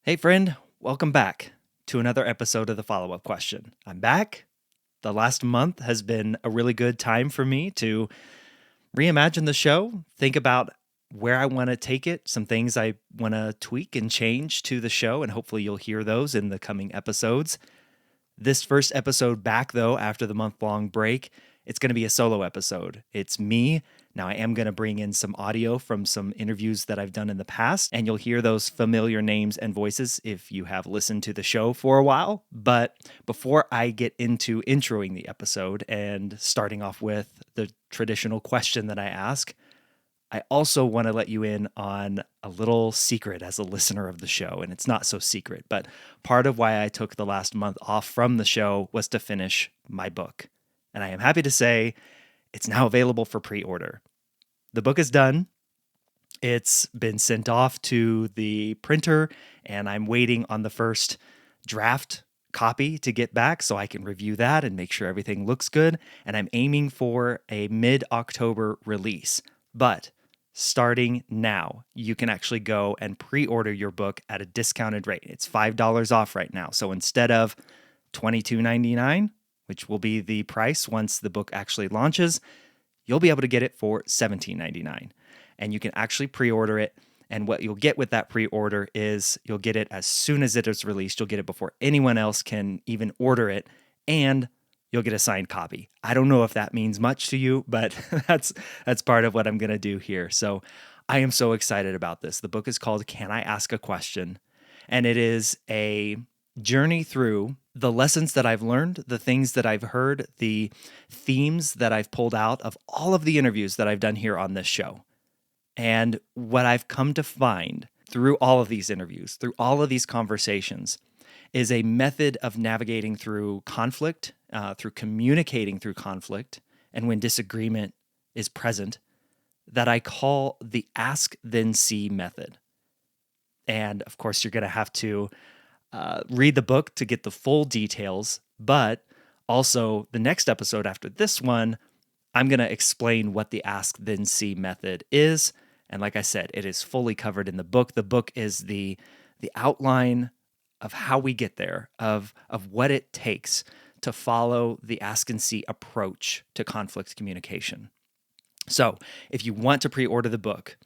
Hey, friend, welcome back to another episode of the follow up question. I'm back. The last month has been a really good time for me to reimagine the show, think about where I want to take it, some things I want to tweak and change to the show, and hopefully you'll hear those in the coming episodes. This first episode back, though, after the month long break, it's going to be a solo episode. It's me. Now, I am going to bring in some audio from some interviews that I've done in the past, and you'll hear those familiar names and voices if you have listened to the show for a while. But before I get into introing the episode and starting off with the traditional question that I ask, I also want to let you in on a little secret as a listener of the show. And it's not so secret, but part of why I took the last month off from the show was to finish my book. And I am happy to say it's now available for pre order. The book is done. It's been sent off to the printer, and I'm waiting on the first draft copy to get back so I can review that and make sure everything looks good. And I'm aiming for a mid-October release. But starting now, you can actually go and pre-order your book at a discounted rate. It's $5 off right now. So instead of $22.99, which will be the price once the book actually launches, you'll be able to get it for $17.99. And you can actually pre-order it. And what you'll get with that pre-order is you'll get it as soon as it is released. You'll get it before anyone else can even order it. And you'll get a signed copy. I don't know if that means much to you, but that's part of what I'm going to do here. So I am so excited about this. The book is called Can I Ask a Question? And it is a journey through the lessons that I've learned, the things that I've heard, the themes that I've pulled out of all of the interviews that I've done here on this show. And what I've come to find through all of these interviews, through all of these conversations, is a method of navigating through conflict, through communicating through conflict, and when disagreement is present, that I call the ask then see method. And of course, you're going to have to read the book to get the full details, but also the next episode after this one, I'm going to explain what the ask then see method is. And like I said, it is fully covered in the book. The book is the outline of how we get there, of what it takes to follow the ask and see approach to conflict communication. So if you want to pre-order the book,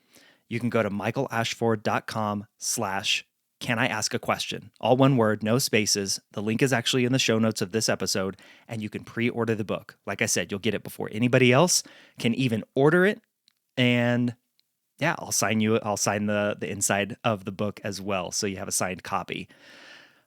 you can go to michaelashford.com/can I ask a question? All one word, no spaces. The link is actually in the show notes of this episode, and you can pre-order the book. Like I said, you'll get it before anybody else can even order it. And yeah, I'll sign the inside of the book as well, so you have a signed copy.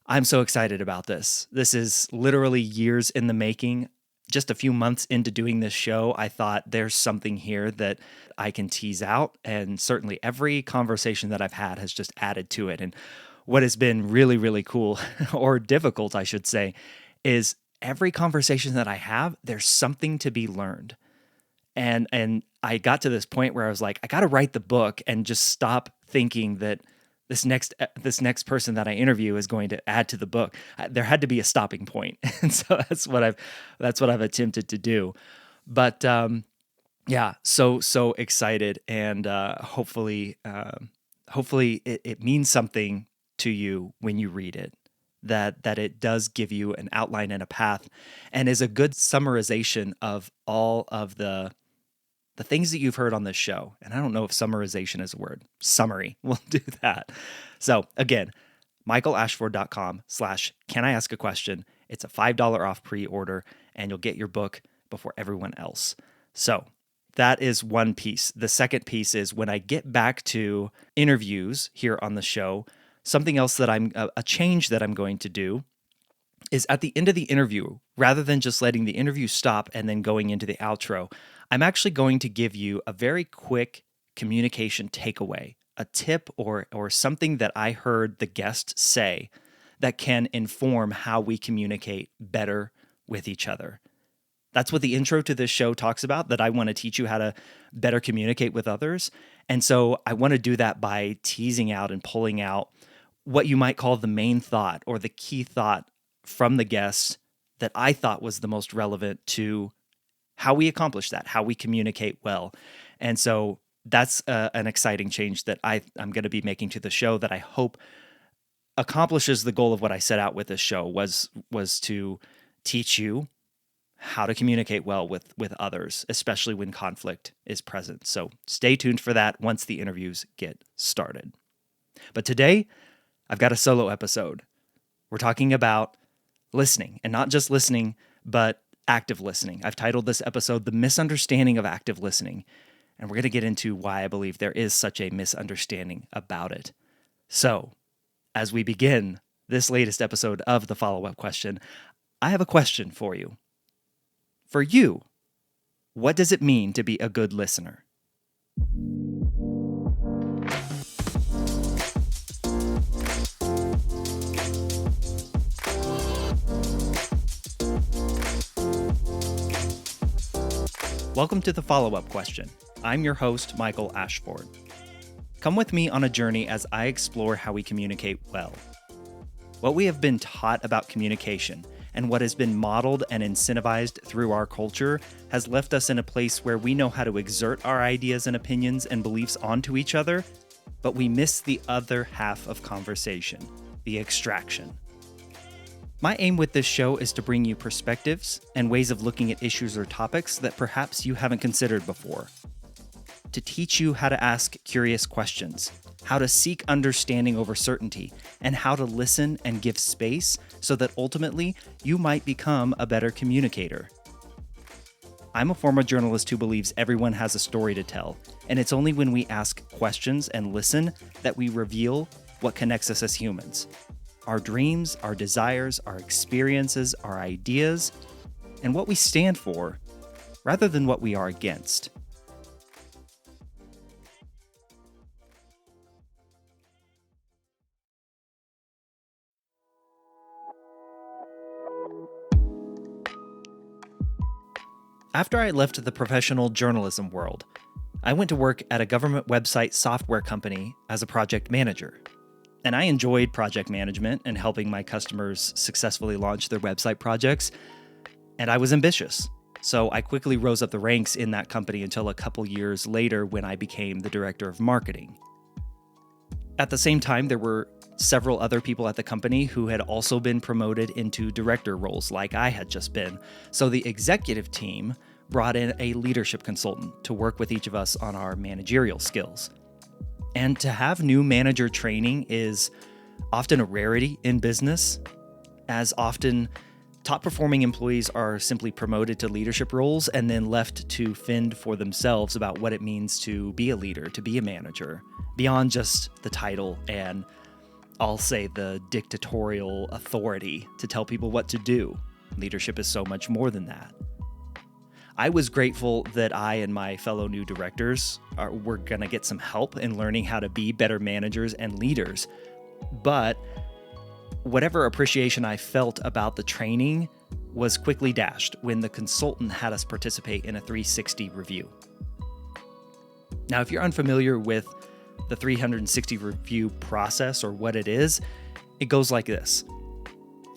I'm so excited about this. This is literally years in the making. Just a few months into doing this show, I thought there's something here that I can tease out. And certainly every conversation that I've had has just added to it. And what has been really, really cool, or difficult, I should say, is every conversation that I have, there's something to be learned. And I got to this point where I was like, I got to write the book and just stop thinking that this next person that I interview is going to add to the book. There had to be a stopping point, and so that's what I've attempted to do. But yeah, so excited, and hopefully it means something to you when you read it. That it does give you an outline and a path, and is a good summarization of all of the things that you've heard on this show. And I don't know if summarization is a word. Summary. We'll do that. So again, michaelashford.com/can I ask a question? It's a $5 off pre-order, and you'll get your book before everyone else. So that is one piece. The second piece is when I get back to interviews here on the show, something else that a change that I'm going to do is at the end of the interview, rather than just letting the interview stop and then going into the outro, I'm actually going to give you a very quick communication takeaway, a tip or something that I heard the guest say that can inform how we communicate better with each other. That's what the intro to this show talks about, that I want to teach you how to better communicate with others. And so I want to do that by teasing out and pulling out what you might call the main thought or the key thought from the guest that I thought was the most relevant to how we accomplish that, how we communicate well. And so that's an exciting change that I'm going to be making to the show that I hope accomplishes the goal of what I set out with this show was to teach you how to communicate well with others, especially when conflict is present. So stay tuned for that once the interviews get started. But today, I've got a solo episode. We're talking about listening, and not just listening, but active listening. I've titled this episode The Misunderstanding of Active Listening, and we're going to get into why I believe there is such a misunderstanding about it. So, as we begin this latest episode of the follow-up question, I have a question for you. For you, what does it mean to be a good listener? Welcome to the follow-up question. I'm your host, Michael Ashford. Come with me on a journey as I explore how we communicate well. What we have been taught about communication and what has been modeled and incentivized through our culture has left us in a place where we know how to exert our ideas and opinions and beliefs onto each other, but we miss the other half of conversation, the extraction. My aim with this show is to bring you perspectives and ways of looking at issues or topics that perhaps you haven't considered before. To teach you how to ask curious questions, how to seek understanding over certainty, and how to listen and give space so that ultimately you might become a better communicator. I'm a former journalist who believes everyone has a story to tell, and it's only when we ask questions and listen that we reveal what connects us as humans. Our dreams, our desires, our experiences, our ideas, and what we stand for, rather than what we are against. After I left the professional journalism world, I went to work at a government website software company as a project manager. And I enjoyed project management and helping my customers successfully launch their website projects. And I was ambitious. So I quickly rose up the ranks in that company until a couple years later when I became the director of marketing. At the same time, there were several other people at the company who had also been promoted into director roles like I had just been. So the executive team brought in a leadership consultant to work with each of us on our managerial skills. And to have new manager training is often a rarity in business, as often top-performing employees are simply promoted to leadership roles and then left to fend for themselves about what it means to be a leader, to be a manager, beyond just the title and, I'll say, the dictatorial authority to tell people what to do. Leadership is so much more than that. I was grateful that I and my fellow new directors were going to get some help in learning how to be better managers and leaders. But whatever appreciation I felt about the training was quickly dashed when the consultant had us participate in a 360 review. Now, if you're unfamiliar with the 360 review process or what it is, it goes like this.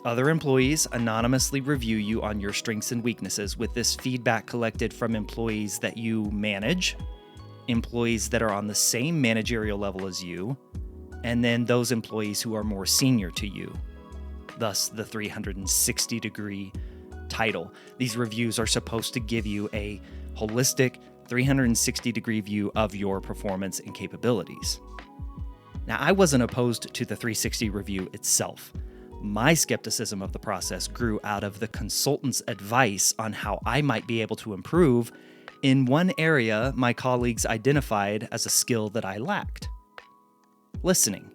Other employees anonymously review you on your strengths and weaknesses with this feedback collected from employees that you manage, employees that are on the same managerial level as you, and then those employees who are more senior to you. Thus, the 360-degree title. These reviews are supposed to give you a holistic 360-degree view of your performance and capabilities. Now, I wasn't opposed to the 360 review itself. My skepticism of the process grew out of the consultant's advice on how I might be able to improve in one area my colleagues identified as a skill that I lacked: listening.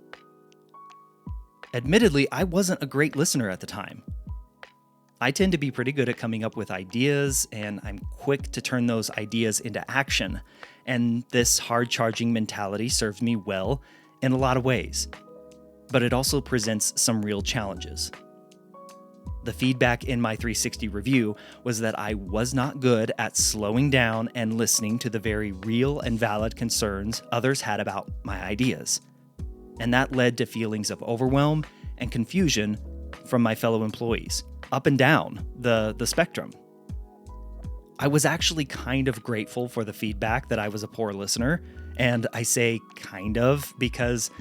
Admittedly, I wasn't a great listener at the time. I tend to be pretty good at coming up with ideas, and I'm quick to turn those ideas into action, and this hard-charging mentality served me well in a lot of ways. But it also presents some real challenges. The feedback in my 360 review was that I was not good at slowing down and listening to the very real and valid concerns others had about my ideas. And that led to feelings of overwhelm and confusion from my fellow employees, up and down the spectrum. I was actually kind of grateful for the feedback that I was a poor listener, and I say kind of because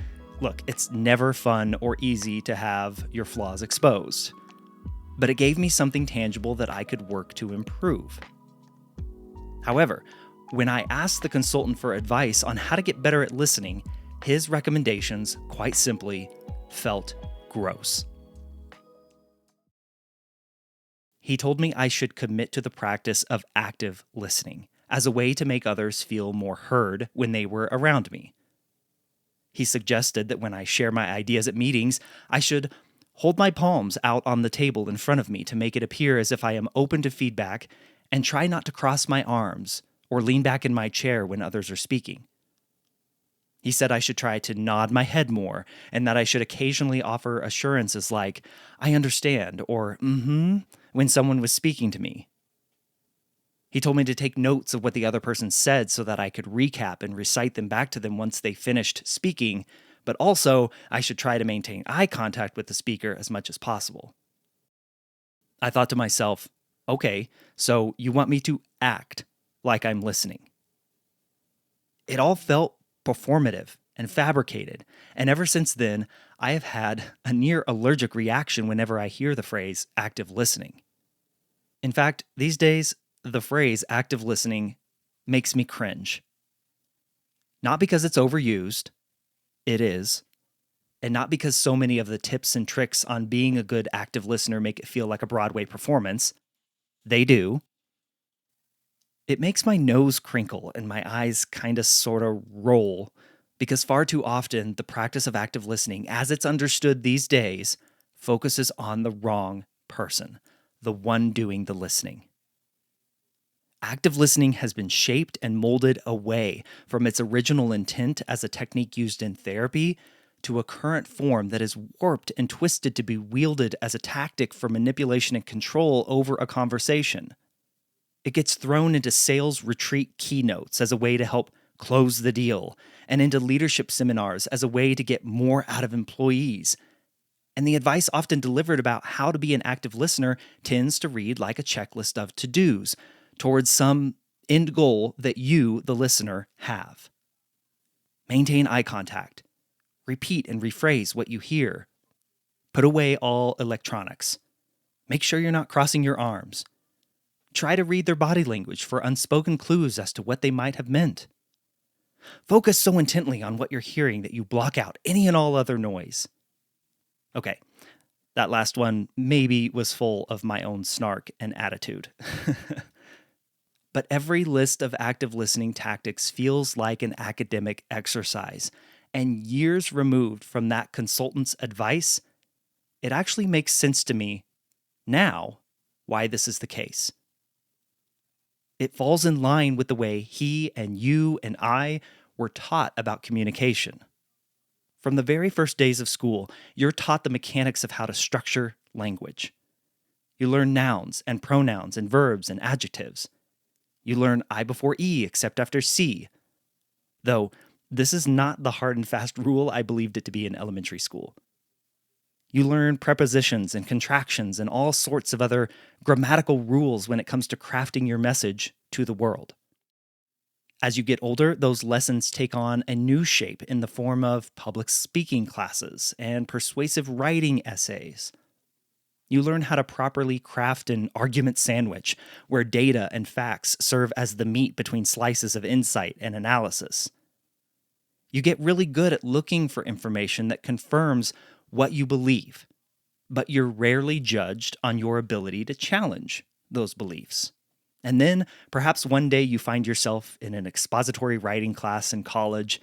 Look, it's never fun or easy to have your flaws exposed, but it gave me something tangible that I could work to improve. However, when I asked the consultant for advice on how to get better at listening, his recommendations, quite simply, felt gross. He told me I should commit to the practice of active listening as a way to make others feel more heard when they were around me. He suggested that when I share my ideas at meetings, I should hold my palms out on the table in front of me to make it appear as if I am open to feedback and try not to cross my arms or lean back in my chair when others are speaking. He said I should try to nod my head more and that I should occasionally offer assurances like, I understand, or when someone was speaking to me. He told me to take notes of what the other person said so that I could recap and recite them back to them once they finished speaking, but also I should try to maintain eye contact with the speaker as much as possible. I thought to myself, okay, so you want me to act like I'm listening. It all felt performative and fabricated, and ever since then, I have had a near allergic reaction whenever I hear the phrase active listening. In fact, these days, the phrase active listening makes me cringe. Not because it's overused, it is, and not because so many of the tips and tricks on being a good active listener make it feel like a Broadway performance. They do. It makes my nose crinkle and my eyes kind of sort of roll because far too often the practice of active listening, as it's understood these days, focuses on the wrong person, the one doing the listening. Active listening has been shaped and molded away from its original intent as a technique used in therapy to a current form that is warped and twisted to be wielded as a tactic for manipulation and control over a conversation. It gets thrown into sales retreat keynotes as a way to help close the deal, and into leadership seminars as a way to get more out of employees. And the advice often delivered about how to be an active listener tends to read like a checklist of to-dos towards some end goal that you, the listener, have. Maintain eye contact. Repeat and rephrase what you hear. Put away all electronics. Make sure you're not crossing your arms. Try to read their body language for unspoken clues as to what they might have meant. Focus so intently on what you're hearing that you block out any and all other noise. Okay, that last one maybe was full of my own snark and attitude. But every list of active listening tactics feels like an academic exercise, and years removed from that consultant's advice, it actually makes sense to me now why this is the case. It falls in line with the way he and you and I were taught about communication. From the very first days of school, you're taught the mechanics of how to structure language. You learn nouns and pronouns and verbs and adjectives. You learn I before E except after C. Though, this is not the hard and fast rule I believed it to be in elementary school. You learn prepositions and contractions and all sorts of other grammatical rules when it comes to crafting your message to the world. As you get older, those lessons take on a new shape in the form of public speaking classes and persuasive writing essays. You learn how to properly craft an argument sandwich where data and facts serve as the meat between slices of insight and analysis. You get really good at looking for information that confirms what you believe, but you're rarely judged on your ability to challenge those beliefs. And then, perhaps one day you find yourself in an expository writing class in college,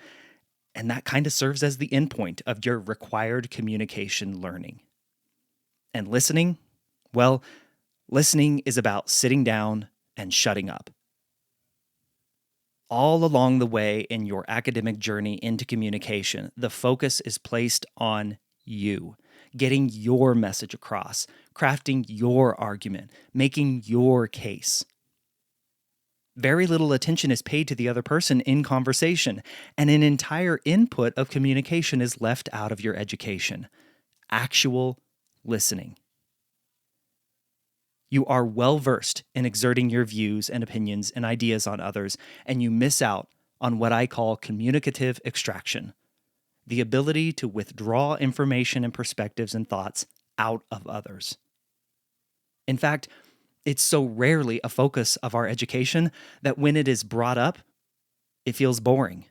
and that kind of serves as the endpoint of your required communication learning. And listening? Well, listening is about sitting down and shutting up. All along the way in your academic journey into communication, the focus is placed on you, getting your message across, crafting your argument, making your case. Very little attention is paid to the other person in conversation, and an entire input of communication is left out of your education. Actual listening. You are well-versed in exerting your views and opinions and ideas on others, and you miss out on what I call communicative extraction. the ability to withdraw information and perspectives and thoughts out of others. In fact, it's so rarely a focus of our education that when it is brought up, it feels boring.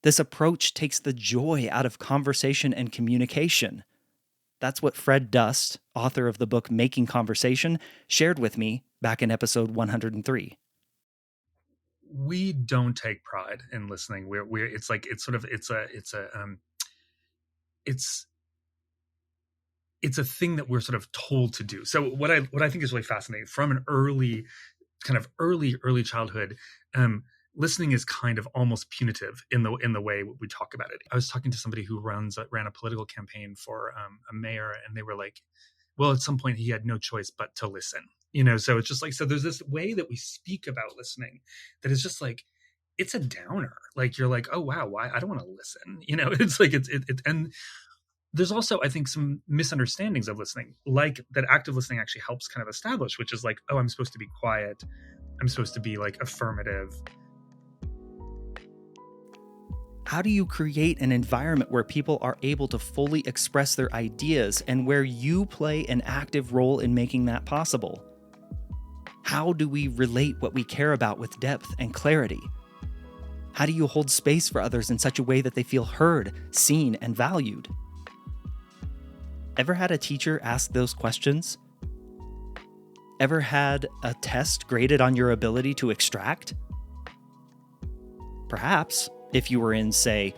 This approach takes the joy out of conversation and communication. That's what Fred Dust, author of the book Making Conversation, shared with me back in episode 103. We don't take pride in listening. It's a thing that we're sort of told to do. So what I think is really fascinating from an early childhood, listening is kind of almost punitive in the way we talk about it. I was talking to somebody who ran a political campaign for a mayor, and they were like, well, at some point he had no choice but to listen. So it's just like, so there's this way that we speak about listening that is just like, it's a downer. Like, you're like, oh wow, why? I don't want to listen. It's like, and there's also, I think, some misunderstandings of listening, like that active listening actually helps kind of establish, which is like, oh, I'm supposed to be quiet. I'm supposed to be like affirmative. How do you create an environment where people are able to fully express their ideas and where you play an active role in making that possible? How do we relate what we care about with depth and clarity? How do you hold space for others in such a way that they feel heard, seen, and valued? Ever had a teacher ask those questions? Ever had a test graded on your ability to extract? Perhaps, if you were in, say,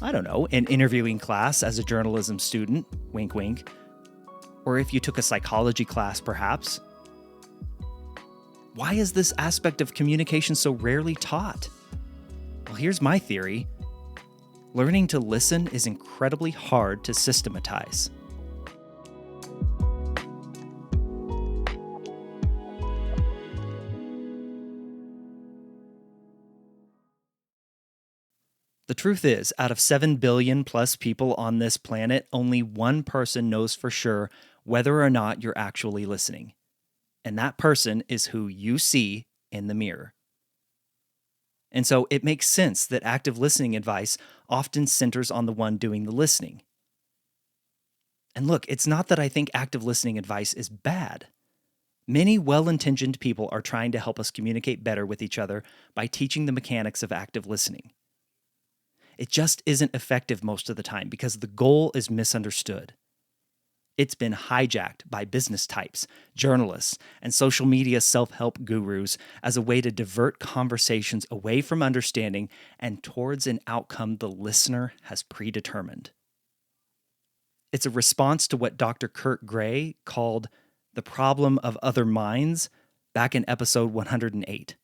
I don't know, an interviewing class as a journalism student, wink wink, or if you took a psychology class, perhaps. Why is this aspect of communication so rarely taught? Well, here's my theory. Learning to listen is incredibly hard to systematize. The truth is, out of 7 billion plus people on this planet, only one person knows for sure whether or not you're actually listening. And that person is who you see in the mirror. And so it makes sense that active listening advice often centers on the one doing the listening. And look, it's not that I think active listening advice is bad. Many well-intentioned people are trying to help us communicate better with each other by teaching the mechanics of active listening. It just isn't effective most of the time because the goal is misunderstood. It's been hijacked by business types, journalists, and social media self-help gurus as a way to divert conversations away from understanding and towards an outcome the listener has predetermined. It's a response to what Dr. Kurt Gray called the problem of other minds back in episode 108.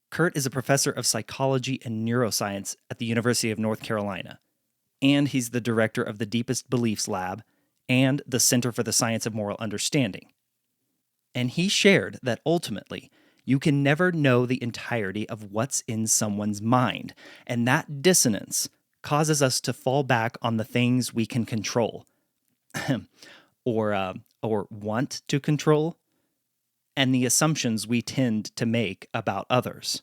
Kurt is a professor of psychology and neuroscience at the University of North Carolina, and he's the director of the Deepest Beliefs Lab and the Center for the Science of Moral Understanding. And he shared that ultimately, you can never know the entirety of what's in someone's mind, and that dissonance causes us to fall back on the things we can control, or want to control, and the assumptions we tend to make about others.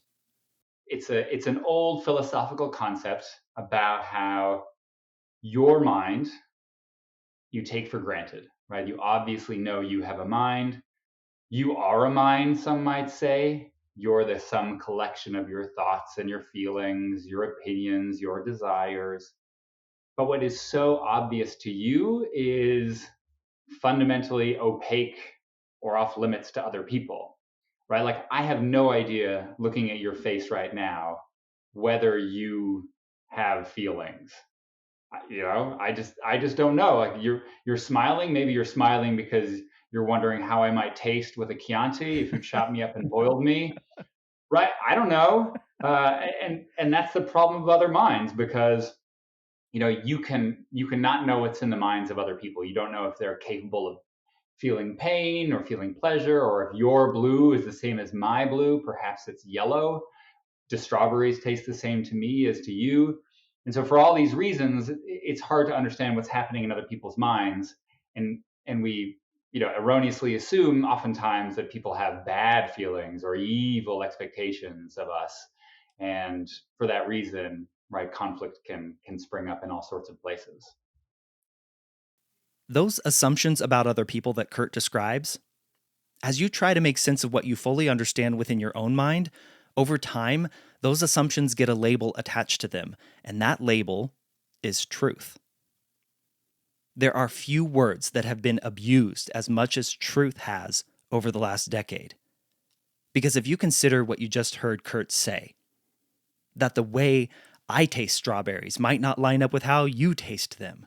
It's an old philosophical concept about how your mind you take for granted, right? You obviously know you have a mind. You are a mind, some might say. You're the sum collection of your thoughts and your feelings, your opinions, your desires. But what is so obvious to you is fundamentally opaque or off limits to other people, right? Like, I have no idea, looking at your face right now, whether you have feelings. I just don't know. Like, you're smiling. Maybe you're smiling because you're wondering how I might taste with a Chianti if you chopped me up and boiled me, right? I don't know. And that's the problem of other minds, because you cannot know what's in the minds of other people. You don't know if they're capable of feeling pain or feeling pleasure, or if your blue is the same as my blue. Perhaps it's yellow. Do strawberries taste the same to me as to you? And so for all these reasons, it's hard to understand what's happening in other people's minds. And we erroneously assume oftentimes that people have bad feelings or evil expectations of us. And for that reason, right? Conflict can spring up in all sorts of places. Those assumptions about other people that Kurt describes, as you try to make sense of what you fully understand within your own mind, over time, those assumptions get a label attached to them, and that label is truth. There are few words that have been abused as much as truth has over the last decade. Because if you consider what you just heard Kurt say, that the way I taste strawberries might not line up with how you taste them,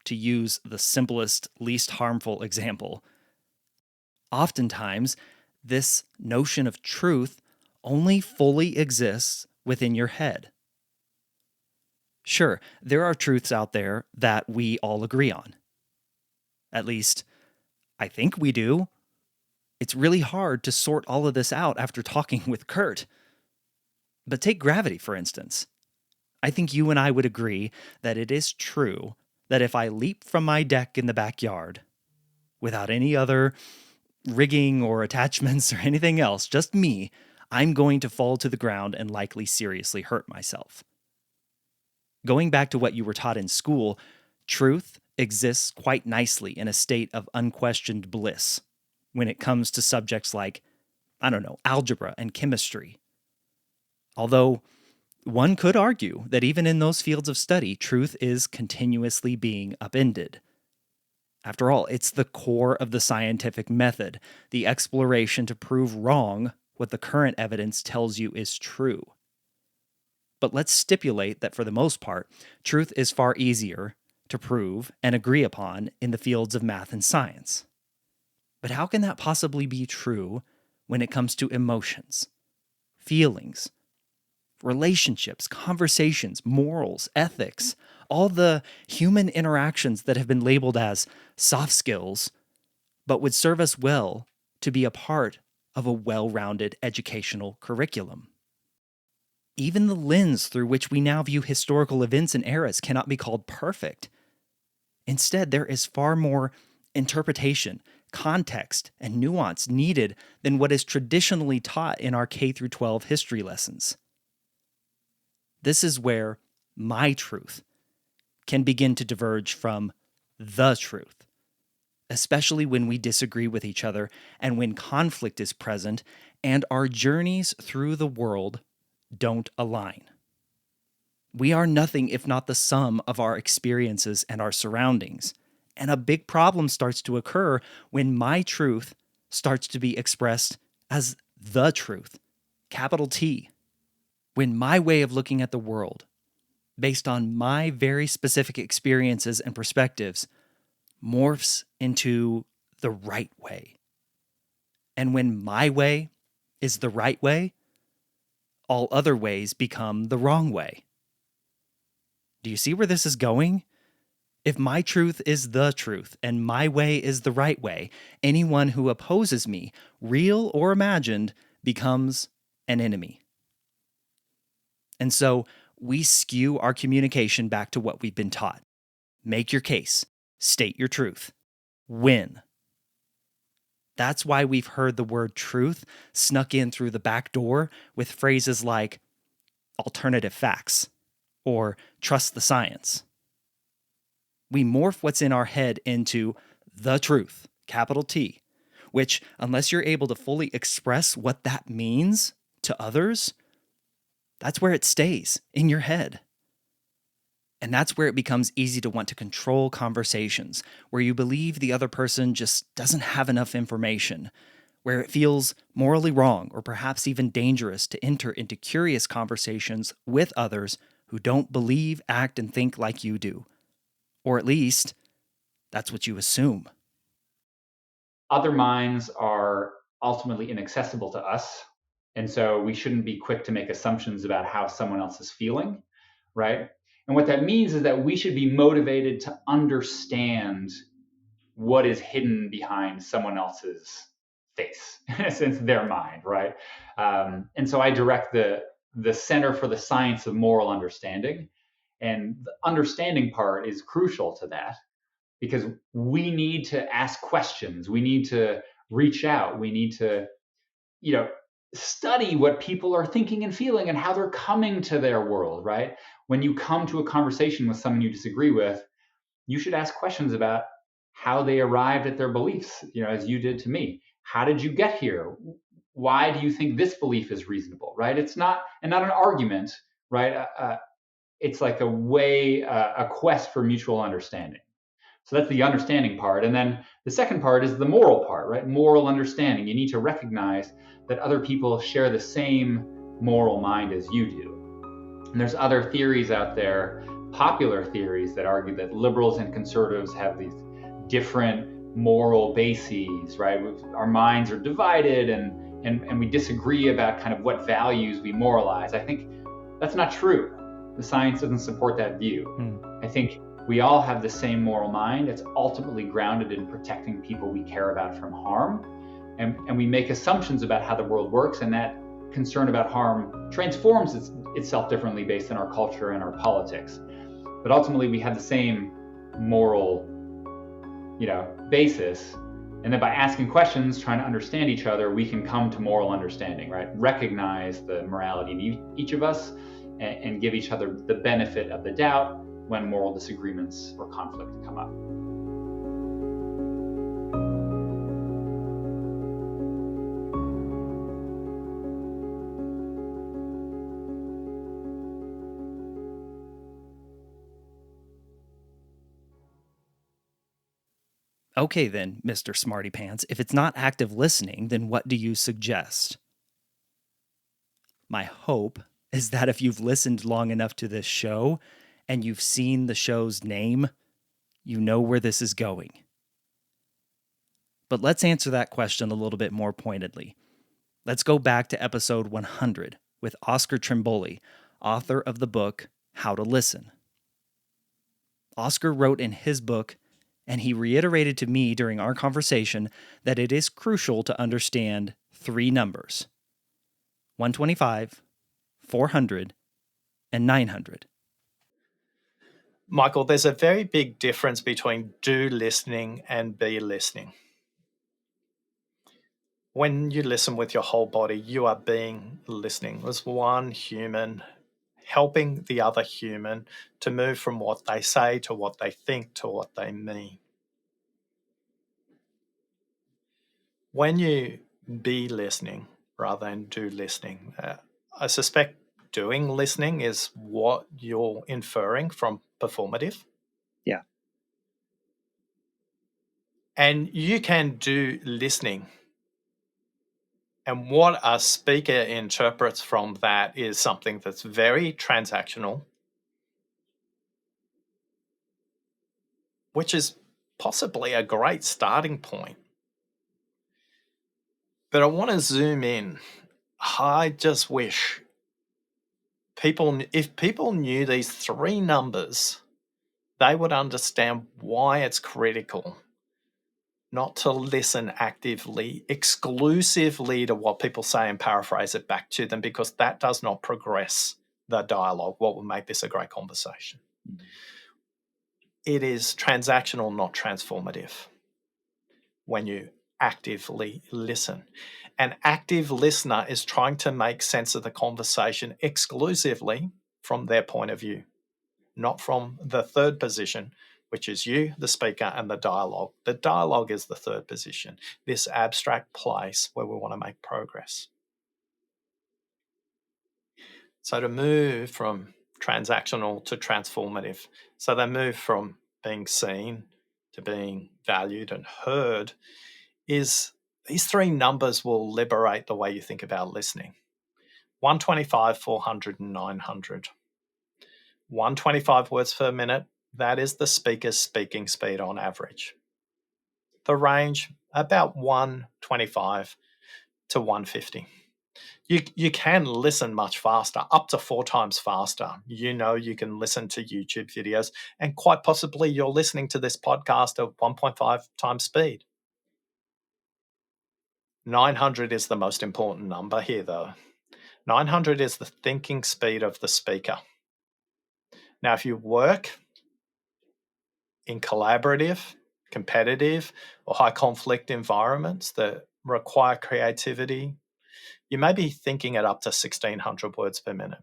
to use the simplest, least harmful example, oftentimes this notion of truth only fully exists within your head. Sure, there are truths out there that we all agree on. At least, I think we do. It's really hard to sort all of this out after talking with Kurt. But take gravity, for instance. I think you and I would agree that it is true that if I leap from my deck in the backyard, without any other rigging or attachments or anything else, just me, I'm going to fall to the ground and likely seriously hurt myself. Going back to what you were taught in school, truth exists quite nicely in a state of unquestioned bliss when it comes to subjects like, algebra and chemistry. Although one could argue that even in those fields of study, truth is continuously being upended. After all, it's the core of the scientific method, the exploration to prove wrong what the current evidence tells you is true. But let's stipulate that for the most part, truth is far easier to prove and agree upon in the fields of math and science. But how can that possibly be true when it comes to emotions, feelings, relationships, conversations, morals, ethics, all the human interactions that have been labeled as soft skills, but would serve us well to be a part of a well-rounded educational curriculum? Even the lens through which we now view historical events and eras cannot be called perfect. Instead, there is far more interpretation, context, and nuance needed than what is traditionally taught in our K-12 history lessons. This is where my truth can begin to diverge from the truth, especially when we disagree with each other and when conflict is present and our journeys through the world don't align. We are nothing if not the sum of our experiences and our surroundings, and a big problem starts to occur when my truth starts to be expressed as the truth, capital T. When my way of looking at the world, based on my very specific experiences and perspectives, morphs into the right way. And when my way is the right way, all other ways become the wrong way. Do you see where this is going? If my truth is the truth and my way is the right way, anyone who opposes me, real or imagined, becomes an enemy. And so we skew our communication back to what we've been taught. Make your case, state your truth, win. That's why we've heard the word truth snuck in through the back door with phrases like alternative facts or trust the science. We morph what's in our head into the truth, capital T, which, unless you're able to fully express what that means to others, that's where it stays in your head. And that's where it becomes easy to want to control conversations, where you believe the other person just doesn't have enough information, where it feels morally wrong or perhaps even dangerous to enter into curious conversations with others who don't believe, act, and think like you do. Or at least, that's what you assume. Other minds are ultimately inaccessible to us. And so we shouldn't be quick to make assumptions about how someone else is feeling, right? And what that means is that we should be motivated to understand what is hidden behind someone else's face, since their mind, right? And so I direct the Center for the Science of Moral Understanding. And the understanding part is crucial to that because we need to ask questions. We need to reach out. We need to, study what people are thinking and feeling and how they're coming to their world, right? When you come to a conversation with someone you disagree with, you should ask questions about how they arrived at their beliefs, as you did to me. How did you get here? Why do you think this belief is reasonable, right? It's not, and not an argument, right? It's like a quest for mutual understanding. So that's the understanding part. And then the second part is the moral part, right? Moral understanding. You need to recognize that other people share the same moral mind as you do. And there's other theories out there, popular theories, that argue that liberals and conservatives have these different moral bases, right? Our minds are divided and we disagree about kind of what values we moralize. I think that's not true. The science doesn't support that view. I think we all have the same moral mind. It's ultimately grounded in protecting people we care about from harm. And we make assumptions about how the world works, and that concern about harm transforms itself differently based on our culture and our politics. But ultimately, we have the same moral, basis. And then by asking questions, trying to understand each other, we can come to moral understanding, right? Recognize the morality in each of us and give each other the benefit of the doubt when moral disagreements or conflict come up. Okay then, Mr. Smarty Pants, if it's not active listening, then what do you suggest? My hope is that if you've listened long enough to this show and you've seen the show's name, you know where this is going. But let's answer that question a little bit more pointedly. Let's go back to episode 100 with Oscar Trimboli, author of the book How to Listen. Oscar wrote in his book, and he reiterated to me during our conversation, that it is crucial to understand 3 numbers: 125, 400, and 900. Michael, there's a very big difference between do listening and be listening. When you listen with your whole body, you are being listening. There's one human helping the other human to move from what they say to what they think to what they mean. When you be listening rather than do listening, I suspect doing listening is what you're inferring from performative. Yeah. And you can do listening. And what a speaker interprets from that is something that's very transactional, which is possibly a great starting point. But I want to zoom in. I just wish if people knew these 3 numbers, they would understand why it's critical not to listen actively, exclusively to what people say and paraphrase it back to them, because that does not progress the dialogue, what will make this a great conversation. Mm-hmm. It is transactional, not transformative, when you actively listen. An active listener is trying to make sense of the conversation exclusively from their point of view, not from the third position, which is you, the speaker, and the dialogue. The dialogue is the third position, this abstract place where we want to make progress. So to move from transactional to transformative, so they move from being seen to being valued and heard, is these 3 numbers will liberate the way you think about listening. 125, 400, and 900. 125 words per minute, that is the speaker's speaking speed on average. The range, about 125 to 150. You can listen much faster, up to 4 times faster. You can listen to YouTube videos, and quite possibly you're listening to this podcast at 1.5 times speed. 900 is the most important number here, though. 900 is the thinking speed of the speaker. Now, if you work in collaborative, competitive, or high conflict environments that require creativity, You may be thinking at up to 1,600 words per minute.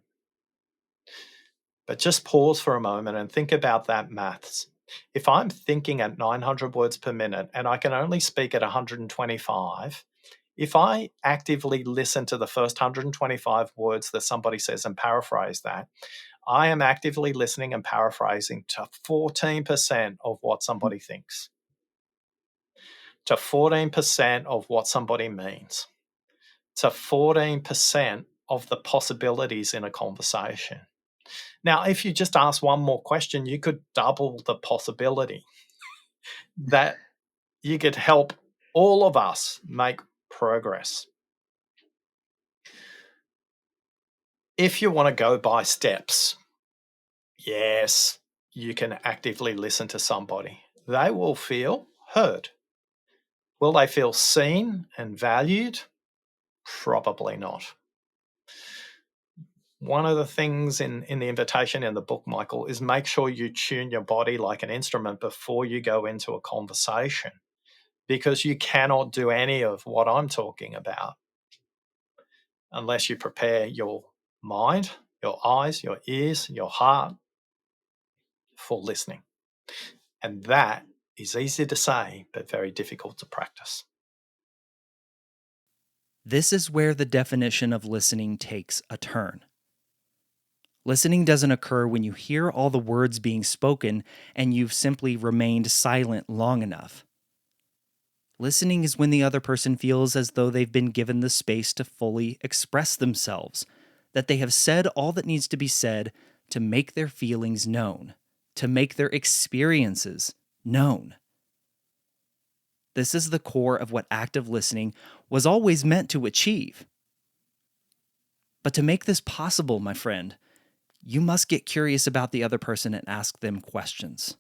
But just pause for a moment and think about that maths. If I'm thinking at 900 words per minute and I can only speak at 125, if I actively listen to the first 125 words that somebody says and paraphrase that, I am actively listening and paraphrasing to 14% of what somebody thinks, to 14% of what somebody means, to 14% of the possibilities in a conversation. Now, if you just ask one more question, you could double the possibility that you could help all of us make progress. If you want to go by steps, yes, you can actively listen to somebody. They will feel heard. Will they feel seen and valued? Probably not. One of the things in the invitation in the book, Michael, is make sure you tune your body like an instrument before you go into a conversation, because you cannot do any of what I'm talking about unless you prepare your mind, your eyes, your ears, your heart for listening. And that is easy to say, but very difficult to practice. This is where the definition of listening takes a turn. Listening doesn't occur when you hear all the words being spoken and you've simply remained silent long enough. Listening is when the other person feels as though they've been given the space to fully express themselves, that they have said all that needs to be said to make their feelings known, to make their experiences known. This is the core of what active listening was always meant to achieve. But to make this possible, my friend, you must get curious about the other person and ask them questions.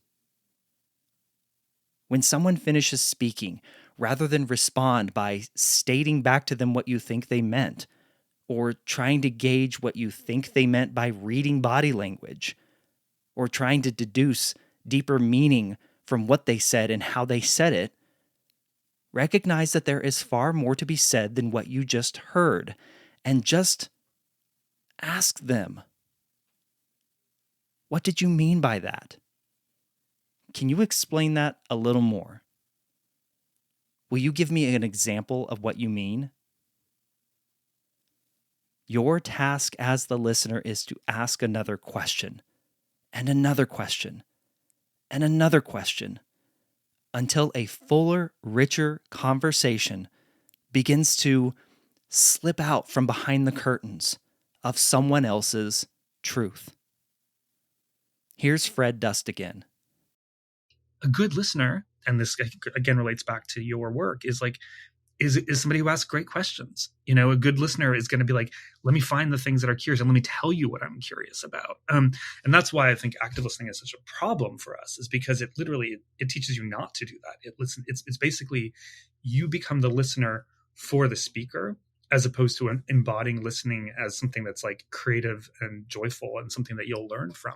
When someone finishes speaking, rather than respond by stating back to them what you think they meant, or trying to gauge what you think they meant by reading body language, or trying to deduce deeper meaning from what they said and how they said it, recognize that there is far more to be said than what you just heard, and just ask them. What did you mean by that? Can you explain that a little more? Will you give me an example of what you mean? Your task as the listener is to ask another question, and another question, and another question, until a fuller, richer conversation begins to slip out from behind the curtains of someone else's truth. Here's Fred Dust again. A good listener, and this again relates back to your work, is somebody who asks great questions. You know, a good listener is going to be like, let me find the things that are curious and let me tell you what I'm curious about. And that's why I think active listening is such a problem for us, is because it literally, it teaches you not to do that. It's basically you become the listener for the speaker, as opposed to embodying listening as something that's like creative and joyful and something that you'll learn from.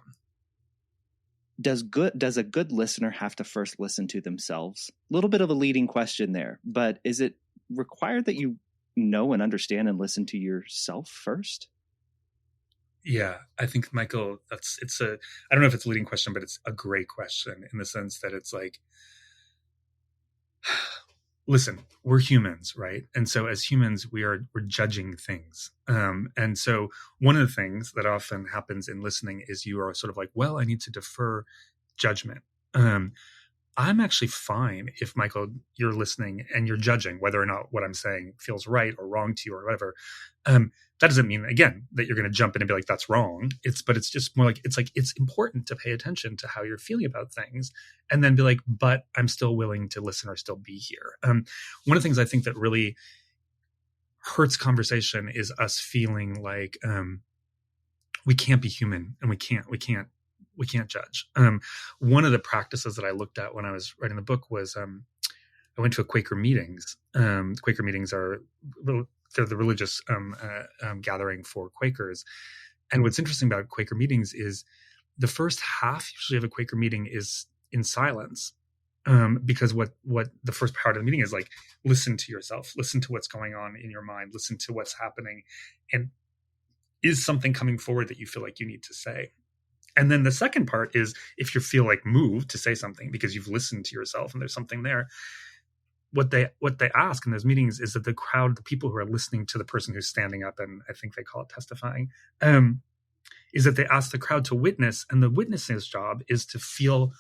Does a good listener have to first listen to themselves? A little bit of a leading question there, but is it required that you know and understand and listen to yourself first? Yeah, I think, Michael, I don't know if it's a leading question, but it's a great question in the sense that it's like, listen, we're humans, right? And so as humans, we're judging things. And so one of the things that often happens in listening is you are sort of like, well, I need to defer judgment. I'm actually fine if, Michael, you're listening and you're judging whether or not what I'm saying feels right or wrong to you or whatever. That doesn't mean, again, that you're going to jump in and be like, that's wrong. But it's just more like, it's important to pay attention to how you're feeling about things and then be like, but I'm still willing to listen or still be here. One of the things I think that really hurts conversation is us feeling like we can't be human and we can't judge. One of the practices that I looked at when I was writing the book was I went to a Quaker meetings. Quaker meetings they're the religious gathering for Quakers. And what's interesting about Quaker meetings is the first half usually of a Quaker meeting is in silence. because what the first part of the meeting is like, listen to yourself, listen to what's going on in your mind, listen to what's happening, and is something coming forward that you feel like you need to say. And then the second part is, if you feel like moved to say something because you've listened to yourself and there's something there, what they ask in those meetings is that the crowd, the people who are listening to the person who's standing up, and I think they call it testifying, is that they ask the crowd to witness, and the witness's job is to feel,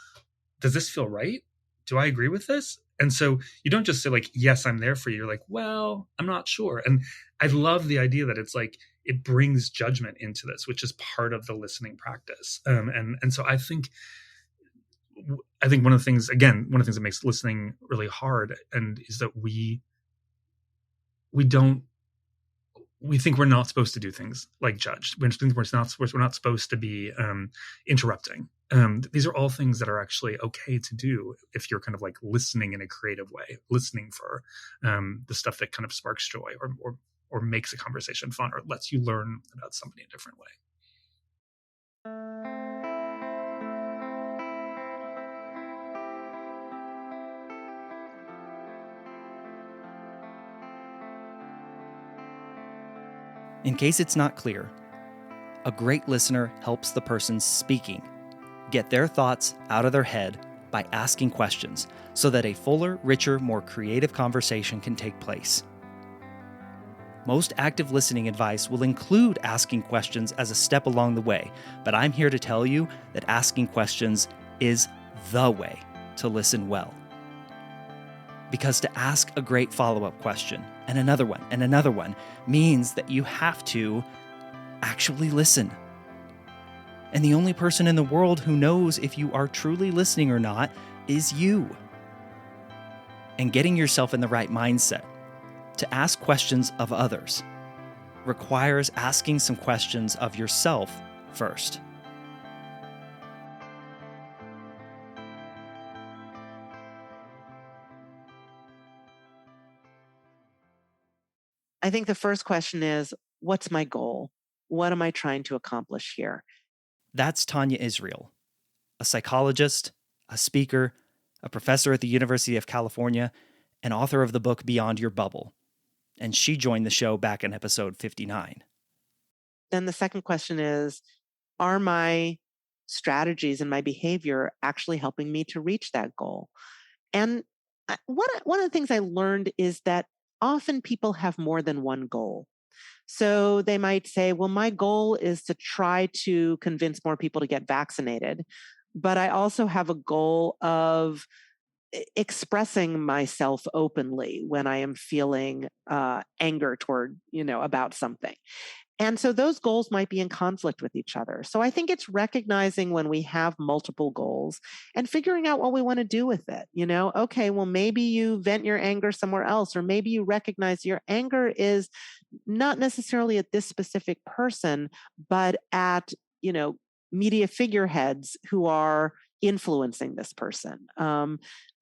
does this feel right? Do I agree with this? And so you don't just say like, yes, I'm there for you. You're like, well, I'm not sure. And I love the idea that it's like, it brings judgment into this, which is part of the listening practice. And so I think one of the things that makes listening really hard and is that we think we're not supposed to do things like judge. We're not supposed to be interrupting. These are all things that are actually okay to do if you're kind of like listening in a creative way, listening for the stuff that kind of sparks joy or makes a conversation fun or lets you learn about somebody in a different way. In case it's not clear, a great listener helps the person speaking get their thoughts out of their head by asking questions so that a fuller, richer, more creative conversation can take place. Most active listening advice will include asking questions as a step along the way, but I'm here to tell you that asking questions is the way to listen well. Because to ask a great follow-up question, and another one, means that you have to actually listen. And the only person in the world who knows if you are truly listening or not is you. And getting yourself in the right mindset to ask questions of others requires asking some questions of yourself first. I think the first question is, what's my goal? What am I trying to accomplish here? That's Tanya Israel, a psychologist, a speaker, a professor at the University of California, and author of the book Beyond Your Bubble. And she joined the show back in episode 59. Then the second question is, are my strategies and my behavior actually helping me to reach that goal? And one of the things I learned is that often people have more than one goal. So they might say, well, my goal is to try to convince more people to get vaccinated, but I also have a goal of expressing myself openly when I am feeling anger toward, about something. And so those goals might be in conflict with each other. So I think it's recognizing when we have multiple goals and figuring out what we want to do with it. Okay, well, maybe you vent your anger somewhere else, or maybe you recognize your anger is not necessarily at this specific person, but at, media figureheads who are influencing this person.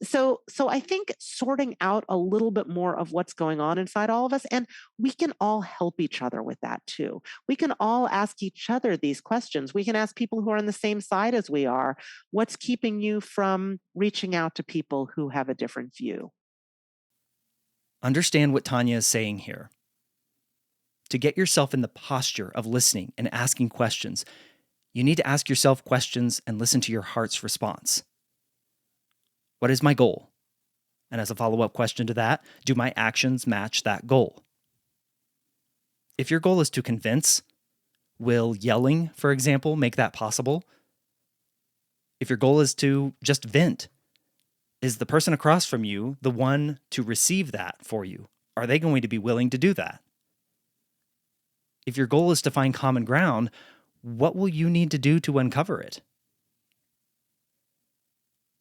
So I think sorting out a little bit more of what's going on inside all of us, and we can all help each other with that too. We can all ask each other these questions. We can ask people who are on the same side as we are, what's keeping you from reaching out to people who have a different view? Understand what Tanya is saying here. To get yourself in the posture of listening and asking questions, you need to ask yourself questions and listen to your heart's response. What is my goal? And as a follow-up question to that, do my actions match that goal? If your goal is to convince, will yelling, for example, make that possible? If your goal is to just vent, is the person across from you the one to receive that for you? Are they going to be willing to do that? If your goal is to find common ground, what will you need to do to uncover it?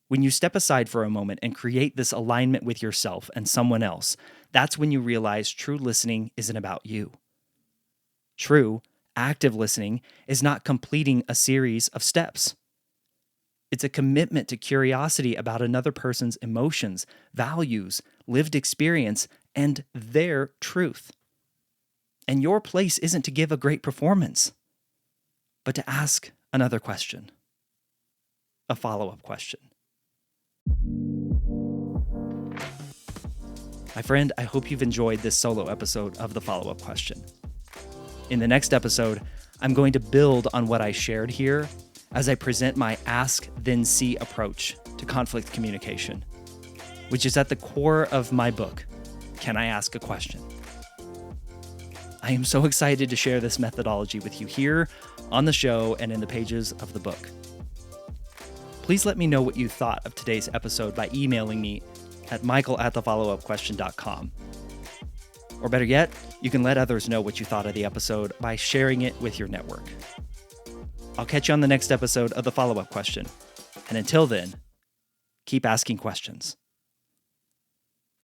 When you step aside for a moment and create this alignment with yourself and someone else, that's when you realize true listening isn't about you. True, active listening is not completing a series of steps. It's a commitment to curiosity about another person's emotions, values, lived experience, and their truth. And your place isn't to give a great performance, but to ask another question, a follow-up question. My friend, I hope you've enjoyed this solo episode of the follow-up question. In the next episode, I'm going to build on what I shared here as I present my ask, then see approach to conflict communication, which is at the core of my book, Can I Ask a Question? I am so excited to share this methodology with you here on the show and in the pages of the book. Please let me know what you thought of today's episode by emailing me at michael@thefollowupquestion.com. Or better yet, you can let others know what you thought of the episode by sharing it with your network. I'll catch you on the next episode of The Follow-Up Question. And until then, keep asking questions.